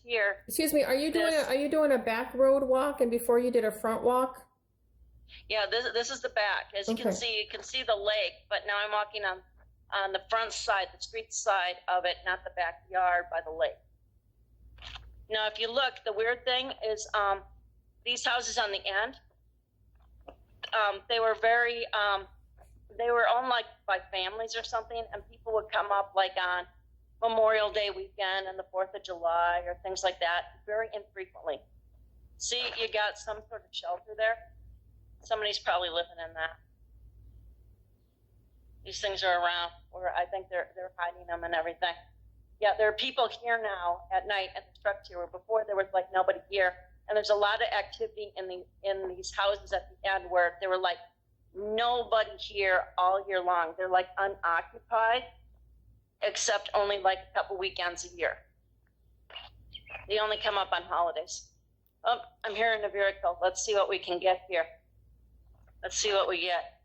here. Excuse me, are you doing a back road walk and before you did a front walk? Yeah, this is the back. As you can see the lake, but now I'm walking on the front side, the street side of it, not the backyard by the lake. Now, if you look, the weird thing is these houses on the end, they were very, they were owned like by families or something, and people would come up like on Memorial Day weekend and the 4th of July or things like that, very infrequently. See, you got some sort of shelter there. Somebody's probably living in that. These things are around, where I think they're hiding them and everything. Yeah, there are people here now at night at the truck here, where before there was like nobody here. And there's a lot of activity in these houses at the end where there were like nobody here all year long. They're like unoccupied, except only like a couple weekends a year. They only come up on holidays. Oh, I'm hearing a vehicle. Let's see what we can get here. Let's see what we get.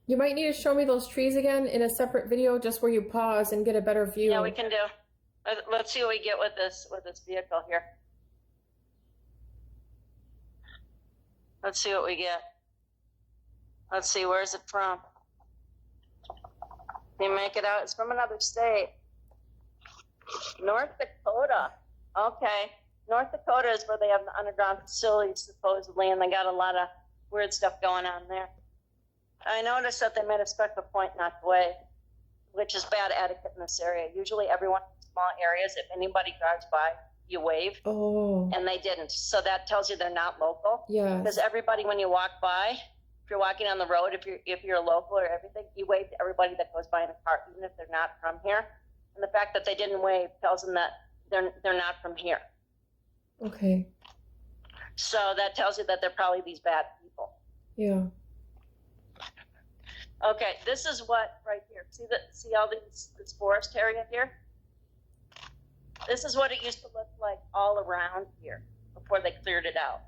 You might need to show me those trees again in a separate video, just where you pause and get a better view. Yeah, we can do. Let's see what we get with this vehicle here. Let's see what we get. Let's see, where's it from? You make it out. It's from another state. North Dakota. Okay. North Dakota is where they have the underground facilities, supposedly, and they got a lot of weird stuff going on there. I noticed that they made a special point not to wave, which is bad etiquette in this area. Usually everyone in small areas, if anybody drives by, you wave. Oh. And they didn't. So that tells you they're not local. Yeah. Because everybody, when you walk by, if you're walking on the road, if you're local or everything, you wave to everybody that goes by in a car, even if they're not from here. And the fact that they didn't wave tells them that they're not from here. Okay. So that tells you that they're probably these bad people. Yeah. Okay, this is what right here. See all this forest area here? This is what it used to look like all around here before they cleared it out.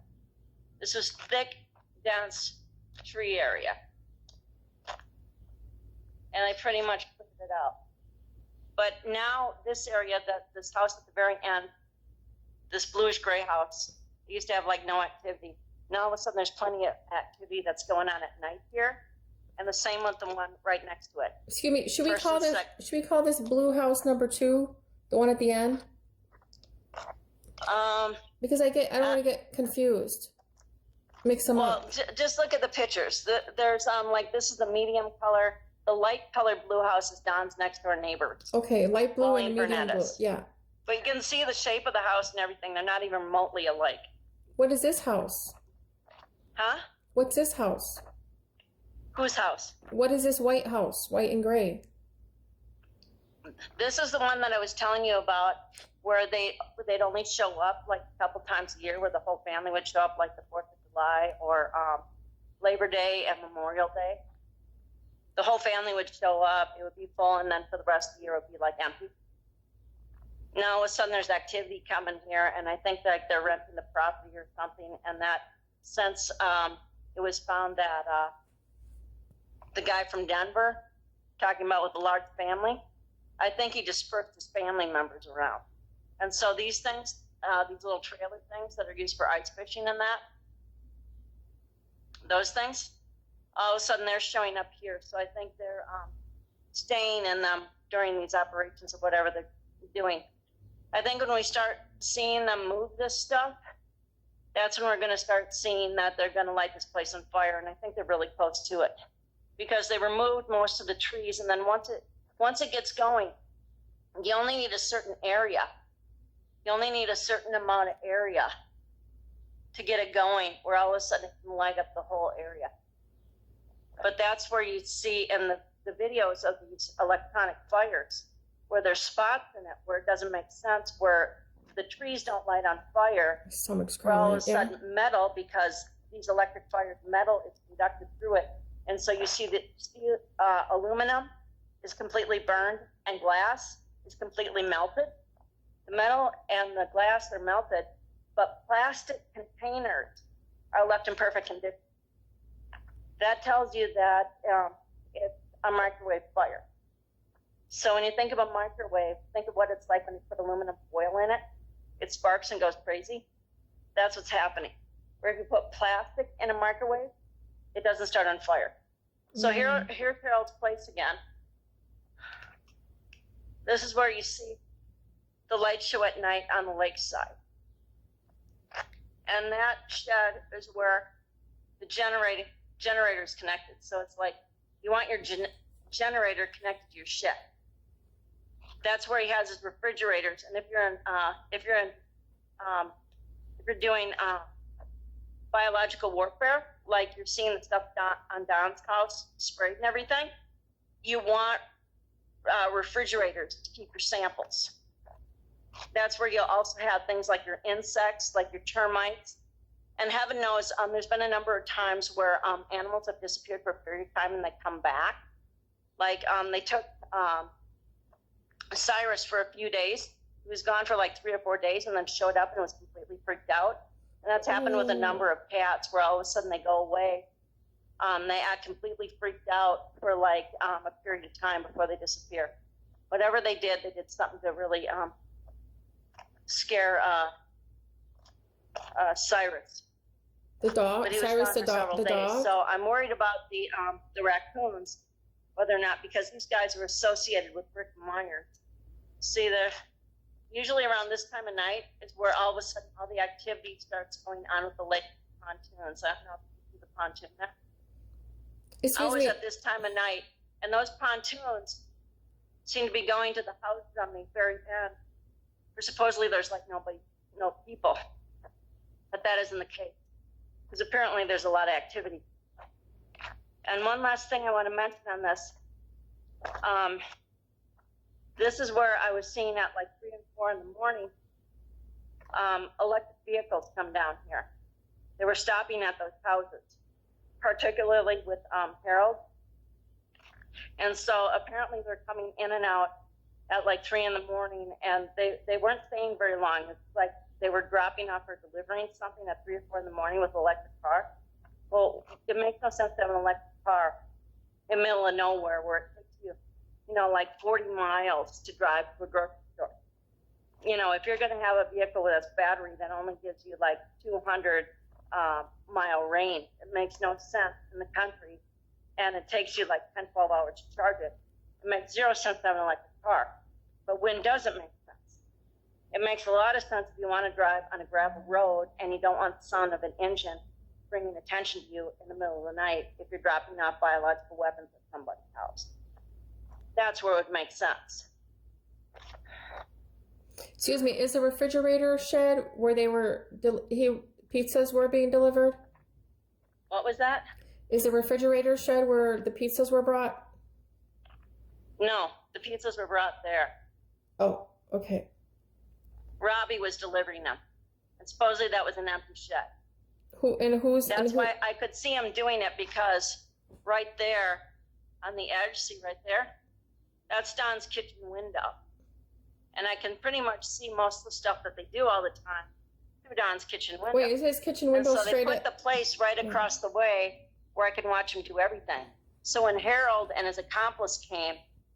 This was thick, dense tree area. And they pretty much cleared it out. But now this area, this house at the very end, this bluish gray house, it used to have like no activity. Now all of a sudden there's plenty of activity that's going on at night here. And the same with the one right next to it. Excuse me, should we call this blue house number 2, the one at the end? Because I don't want to get confused. Mix them up. Well, just look at the pictures. There's like, this is the medium color. The light colored blue house is Don's next door neighbor. Okay, light blue Pauline and medium blue. Fernandez. Yeah. But you can see the shape of the house and everything. They're not even remotely alike. What is this house? Huh? What's this house? Whose house? What is this white house? White and gray. This is the one that I was telling you about, where they'd only show up like a couple times a year, where the whole family would show up, like the 4th of July or Labor Day and Memorial Day. The whole family would show up, it would be full, and then for the rest of the year it would be like empty. Now all of a sudden there's activity coming here, and I think that they're renting the property or something, and that since it was found that the guy from Denver, talking about with the large family, I think he dispersed his family members around. And so these things, these little trailer things that are used for ice fishing and that, those things, all of a sudden they're showing up here. So I think they're staying in them during these operations or whatever they're doing. I think when we start seeing them move this stuff, that's when we're going to start seeing that they're going to light this place on fire. And I think they're really close to it, because they removed most of the trees. And then once it gets going, you only need a certain area. You only need a certain amount of area to get it going, where all of a sudden it can light up the whole area. But that's where you see in the videos of these electronic fires, where there's spots in it where it doesn't make sense, where the trees don't light on fire. Where all of a sudden metal, because these electric fires, metal is conducted through it. And so you see that aluminum is completely burned and glass is completely melted. The metal and the glass are melted, but plastic containers are left in perfect condition. That tells you that it's a microwave fire. So when you think of a microwave, think of what it's like when you put aluminum foil in it. It sparks and goes crazy. That's what's happening. Or if you put plastic in a microwave, it doesn't start on fire. So here's Harold's Place again. This is where you see the light show at night on the lakeside. And that shed is where the generator is connected. So it's like you want your generator connected to your shed. That's where he has his refrigerators. And if you're doing biological warfare, like you're seeing the stuff on Don's house, sprayed and everything, you want refrigerators to keep your samples. That's where you'll also have things like your insects, like your termites. And heaven knows, there's been a number of times where animals have disappeared for a period of time and they come back. Like they took Cyrus for a few days. He was gone for like 3 or 4 days and then showed up and was completely freaked out. And that's happened with a number of cats where all of a sudden they go away. They act completely freaked out for like a period of time before they disappear. Whatever they did something to really scare Cyrus. The dog? But he was Cyrus gone for several days. dog? So I'm worried about the raccoons, whether or not, because these guys are associated with Rick Myers. See, usually around this time of night is where all of a sudden all the activity starts going on with the lake pontoons. I don't know if you see the pontoon there. Always at this time of night. And those pontoons seem to be going to the houses on the very end, where supposedly there's like no people. But that isn't the case, because apparently there's a lot of activity. And one last thing I want to mention on this. This is where I was seeing at like 3 and 4 in the morning, electric vehicles come down here. They were stopping at those houses, particularly with Harold. And so apparently they're coming in and out at like 3 in the morning, and they weren't staying very long. It's like they were dropping off or delivering something at 3 or 4 in the morning with an electric car. Well, it makes no sense to have an electric car in the middle of nowhere where it takes you, like 40 miles to drive to a grocery store. If you're going to have a vehicle with a battery that only gives you like 200 mile range, it makes no sense in the country, and it takes you like 10, 12 hours to charge it. It makes zero sense to have an electric car. But when does it make sense? It makes a lot of sense if you want to drive on a gravel road and you don't want the sound of an engine bringing attention to you in the middle of the night if you're dropping off biological weapons at somebody's house. That's where it would make sense. Excuse me, is the refrigerator shed where pizzas were being delivered? What was that? Is the refrigerator shed where the pizzas were brought? No, the pizzas were brought there. Oh, okay. Robbie was delivering them. And supposedly that was an empty shed. That's why I could see him doing it, because right there on the edge, see right there? That's Don's kitchen window. And I can pretty much see most of the stuff that they do all the time through Don's kitchen window. Wait, is his kitchen window straight up? So they put the place right across the way where I can watch him do everything. So when Harold and his accomplice came,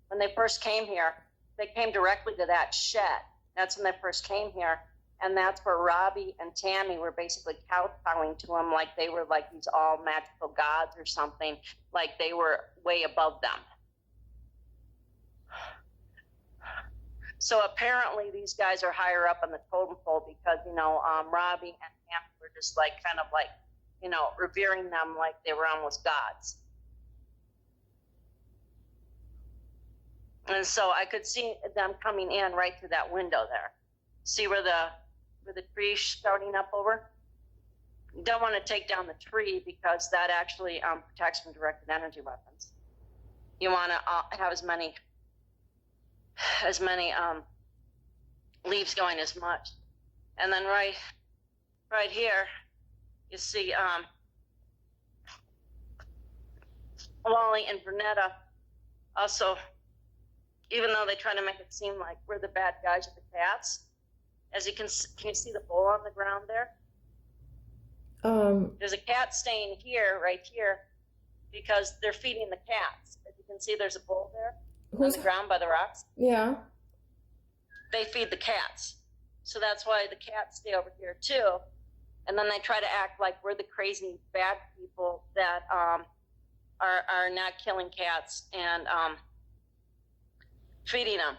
when they first came here, they came directly to that shed. That's when they first came here. And that's where Robbie and Tammy were basically kowtowing to him like they were like these all magical gods or something, like they were way above them. So apparently these guys are higher up on the totem pole because, Robbie and Tammy were just like kind of like, revering them like they were almost gods. And so I could see them coming in right through that window there. See where the tree's starting up over? You don't want to take down the tree because that actually protects from directed energy weapons. You want to have as many leaves going as much. And then right here, you see Wally and Vernetta also, even though they try to make it seem like we're the bad guys with the cats, as can you see the bowl on the ground there? There's a cat staying here, right here, because they're feeding the cats. As you can see, there's a bowl there. on the ground by the rocks. Yeah. They feed the cats. So that's why the cats stay over here too. And then they try to act like we're the crazy bad people that are not killing cats and feeding them.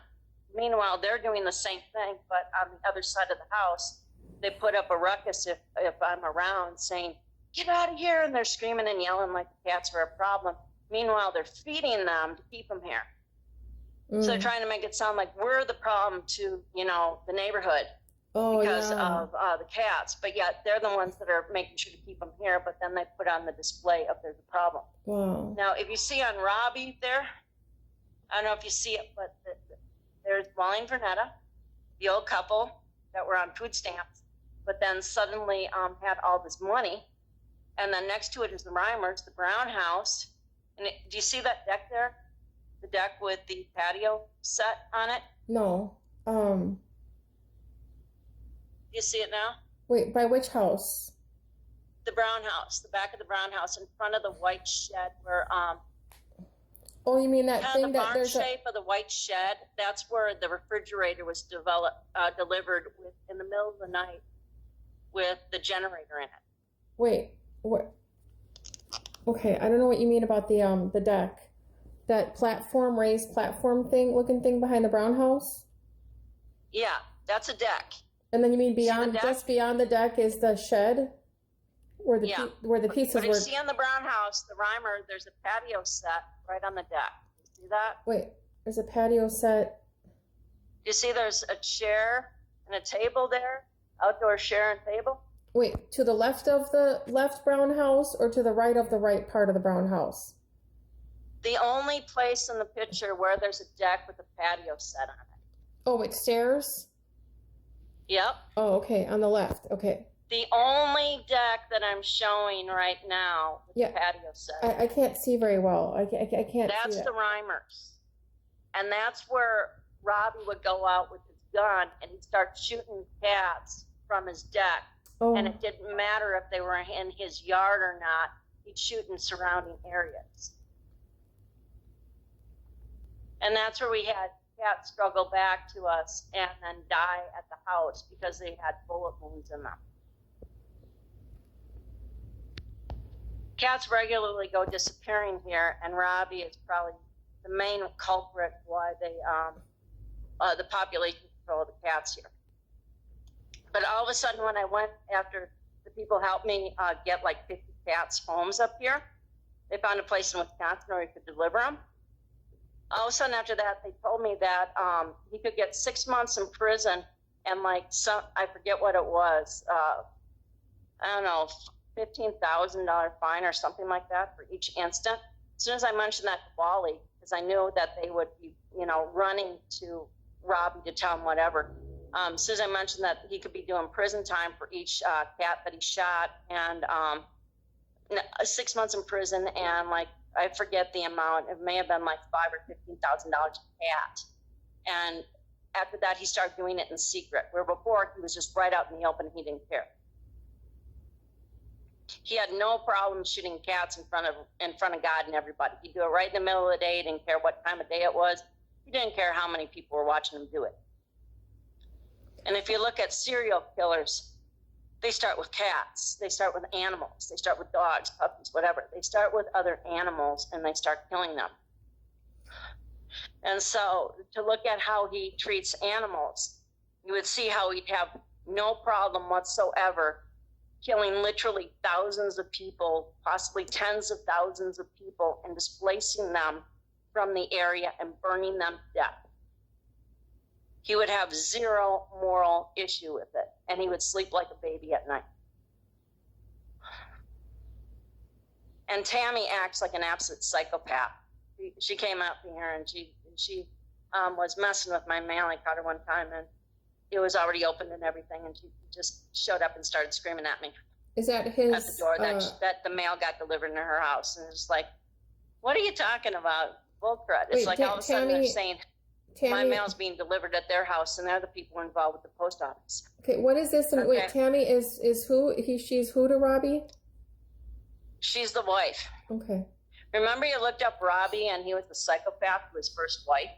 Meanwhile, they're doing the same thing, but on the other side of the house, they put up a ruckus if I'm around saying, get out of here, and they're screaming and yelling like the cats are a problem. Meanwhile, they're feeding them to keep them here. So they're trying to make it sound like we're the problem to, the neighborhood because of the cats. But yet they're the ones that are making sure to keep them here, but then they put on the display of there's a problem. Wow. Now, if you see on Robbie there, I don't know if you see it, but there's Wally and Vernetta, the old couple that were on food stamps, but then suddenly had all this money. And then next to it is the Reimers, the Brown house. And do you see that deck there? The deck with the patio set on it? No. Do you see it now? Wait, by which house? The Brown house, the back of the Brown house, in front of the white shed where Oh, you mean that kind thing of the that barn there's shape of the white shed? That's where the refrigerator was delivered in the middle of the night with the generator in it. Wait, what? Okay, I don't know what you mean about the deck. That platform, raised platform looking thing behind the Brown house? Yeah, that's a deck. And then you mean beyond, just beyond the deck is the shed? Where the pieces But were. if you see on the Brown house, the Reimer, there's a patio set right on the deck. See that? Wait, there's a patio set. You see there's a chair and a table there? Outdoor chair and table? Wait, to the left of the left Brown house or to the right of the right part of the Brown house? The only place in the picture where there's a deck with a patio set on it. Oh, it's stairs? Yep. Oh, okay, on the left. Okay. The only deck that I'm showing right now with the patio set. I can't see very well. I can't see That's that. the Reimers. And that's where Robbie would go out with his gun and he'd start shooting cats from his deck. Oh. And it didn't matter if they were in his yard or not. He'd shoot in surrounding areas. And that's where we had cats struggle back to us and then die at the house because they had bullet wounds in them. Cats regularly go disappearing here, and Robbie is probably the main culprit why they the population control of the cats here. But all of a sudden, when I went after the people helped me get like 50 cats homes up here, they found a place in Wisconsin where we could deliver them. All of a sudden after that, they told me that he could get 6 months in prison and I forget what it was, I don't know, $15,000 fine or something like that for each instant. As soon as I mentioned that to Wally, because I knew that they would be, running to Robbie to tell him whatever. As soon as I mentioned that he could be doing prison time for each cat that he shot and 6 months in prison and I forget the amount. It may have been like $5,000 or $15,000 a cat. And after that, he started doing it in secret, where before he was just right out in the open. He didn't care. He had no problem shooting cats in front of God and everybody. He'd do it right in the middle of the day. He didn't care what time of day it was. He didn't care how many people were watching him do it. And if you look at serial killers, they start with cats. They start with animals. They start with dogs, puppies, whatever. They start with other animals and they start killing them. And so to look at how he treats animals, you would see how he'd have no problem whatsoever killing literally thousands of people, possibly tens of thousands of people, and displacing them from the area and burning them to death. He would have zero moral issue with it, and he would sleep like a baby at night. And Tammy acts like an absolute psychopath. She came out here and she was messing with my mail. I caught her one time, and it was already opened and everything, and she just showed up and started screaming at me. Is that his? At the door that the mail got delivered in her house, and it's like, what are you talking about? Bull crud. It's like all of a sudden they're saying my mail's being delivered at their house, and they're the people involved with the post office. Okay, what is this? And wait, Tammy is who? She's who to Robbie? She's the wife. Okay. Remember you looked up Robbie and he was the psychopath to his first wife?